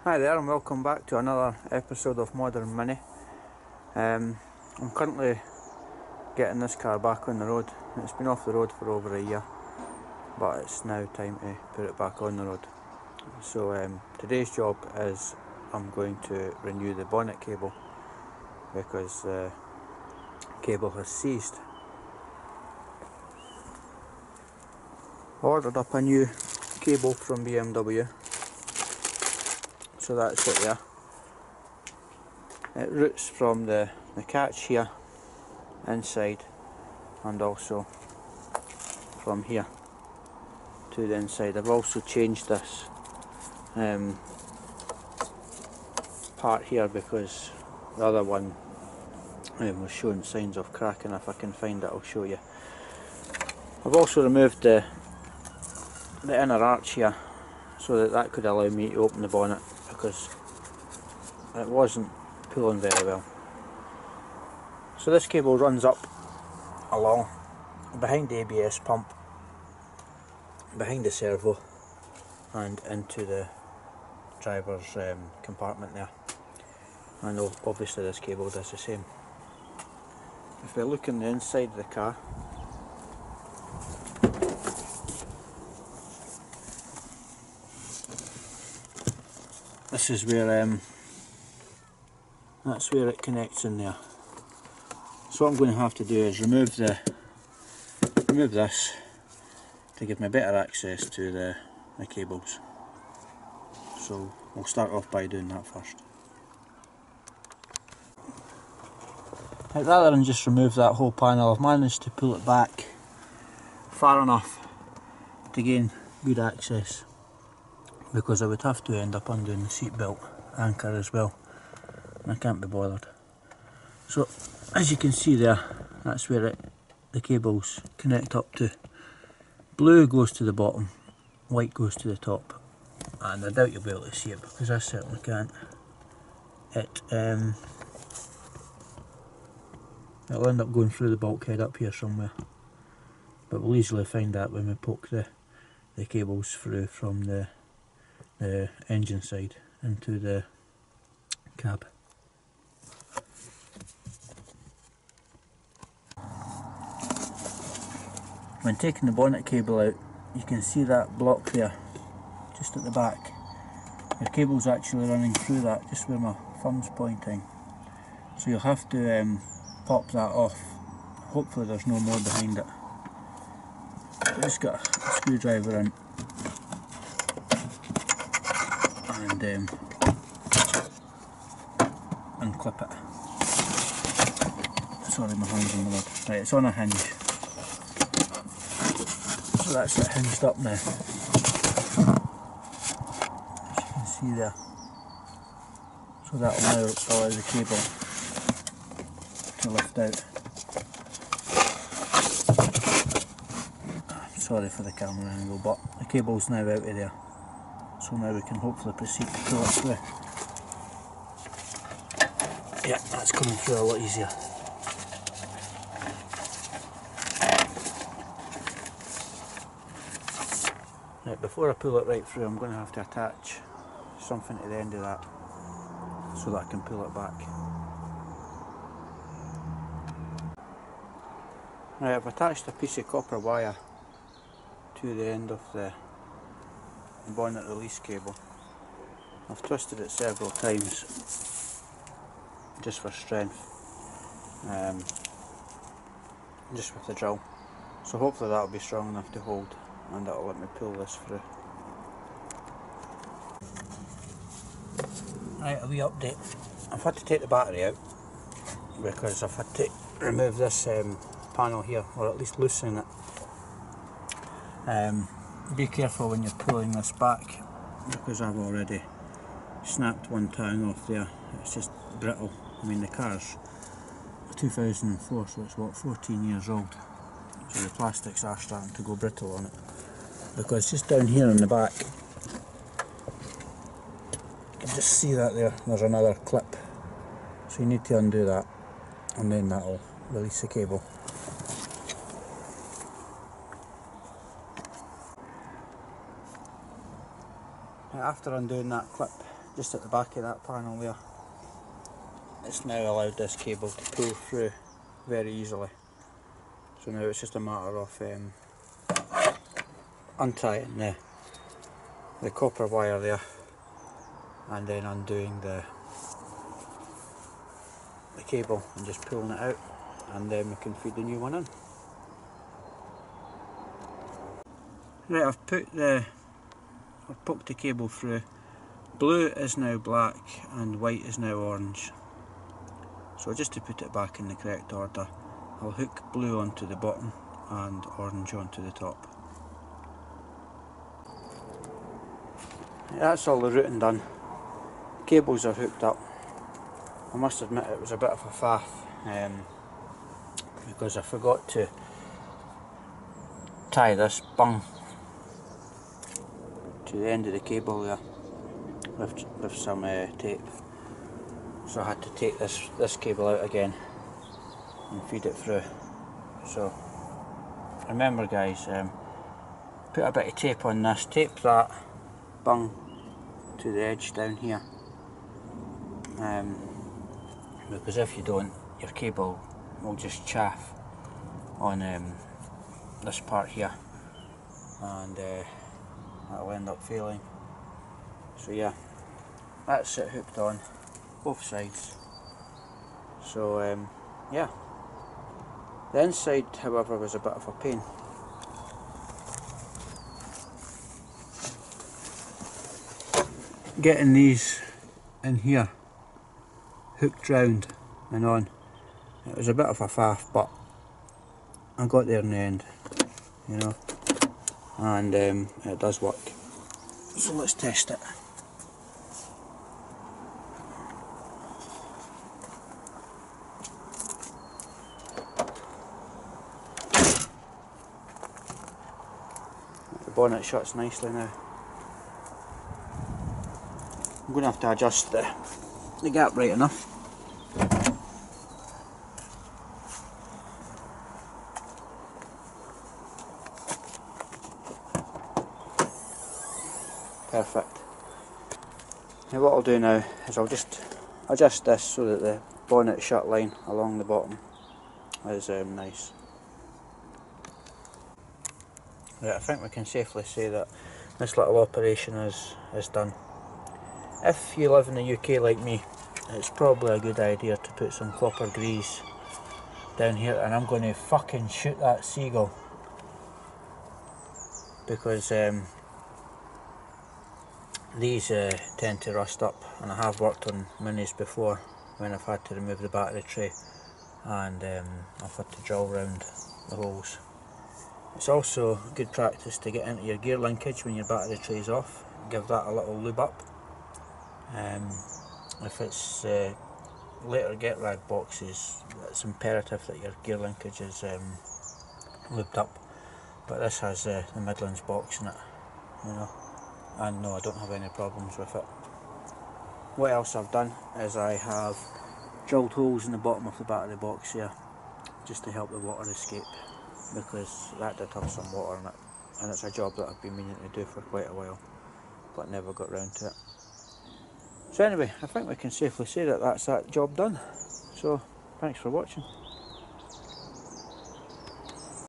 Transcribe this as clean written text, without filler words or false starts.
Hi there and welcome back to another episode of Modern Mini. I'm currently getting this car back on the road. It's been off the road for over a year, but it's now time to put it back on the road. So today's job is I'm going to renew the bonnet cable because the cable has seized. I ordered up a new cable from BMW. So that's it there. It routes from the catch here inside and also from here to the inside. I've also changed this part here because the other one was showing signs of cracking. If I can find it, I'll show you. I've also removed the inner arch here so that could allow me to open the bonnet because it wasn't pulling very well. So this cable runs up along behind the ABS pump, behind the servo and into the driver's compartment there, and obviously this cable does the same. If we look in the inside of the car, this is where that's where it connects in there. So what I'm going to have to do is remove this to give me better access to the cables. So we'll start off by doing that first. Rather than just remove that whole panel, I've managed to pull it back far enough to gain good access, because I would have to end up undoing the seat belt anchor as well, and I can't be bothered. So as you can see there, that's where the cables connect up to. Blue goes to the bottom, white goes to the top, and I doubt you'll be able to see it because I certainly can't. It'll end up going through the bulkhead up here somewhere, but we'll easily find that when we poke the cables through from the engine side into the cab. When taking the bonnet cable out, you can see that block there, just at the back. The cable's actually running through that, just where my thumb's pointing. So you'll have to pop that off. Hopefully there's no more behind it. So just got a screwdriver in and unclip it. Sorry, my hand's in the mud. Right, it's on a hinge. So that's it hinged up now, as you can see there. So that will now allow the cable to lift out. Sorry for the camera angle, but the cable's now out of there. So now we can hopefully proceed to pull it through. Yeah, that's coming through a lot easier. Right, before I pull it right through, I'm going to have to attach something to the end of that so that I can pull it back. Right, I've attached a piece of copper wire to the end of the bonnet release cable. I've twisted it several times just for strength, just with the drill. So hopefully that'll be strong enough to hold and that'll let me pull this through. Right, a wee update. I've had to take the battery out because I've had to remove this panel here, or at least loosen it. Be careful when you're pulling this back because I've already snapped one tang off there. It's just brittle. I mean, the car's 2004, so it's what, 14 years old. So the plastics are starting to go brittle on it. Because just down here in the back, you can just see that there's another clip. So you need to undo that, and then that'll release the cable. After undoing that clip, just at the back of that panel there. It's now allowed this cable to pull through very easily. So now it's just a matter of untying the copper wire there and then undoing the cable and just pulling it out, and then we can feed the new one in. Right, I've poked the cable through. Blue is now black and white is now orange. So just to put it back in the correct order, I'll hook blue onto the bottom and orange onto the top. That's all the routing done. Cables are hooked up. I must admit it was a bit of a faff because I forgot to tie this bung to the end of the cable there with some tape. So I had to take this cable out again and feed it through. So remember guys, put a bit of tape on this, tape that bung to the edge down here, because if you don't, your cable will just chaff on this part here, and that'll end up failing. So yeah, that's it hooked on both sides. So yeah, the inside however was a bit of a pain. Getting these in here hooked round and on, it was a bit of a faff, but I got there in the end, you know, and it does work. So let's test it. The bonnet shuts nicely now. I'm going to have to adjust the gap right enough. Perfect. Now what I'll do now is I'll just adjust this so that the bonnet shut line along the bottom is nice. Right, I think we can safely say that this little operation is done. If you live in the UK like me, it's probably a good idea to put some copper grease down here, and I'm going to fucking shoot that seagull because these tend to rust up, and I have worked on Minis before when I've had to remove the battery tray and I've had to drill round the holes. It's also good practice to get into your gear linkage when your battery tray is off, give that a little lube up. If it's later get rag boxes, it's imperative that your gear linkage is lubed up, but this has the Midlands box in it, you know, and no, I don't have any problems with it. What else I've done is I have drilled holes in the bottom of the battery box here just to help the water escape, because that did have some water in it, and it's a job that I've been meaning to do for quite a while but never got round to it. So anyway, I think we can safely say that that's that job done. So thanks for watching.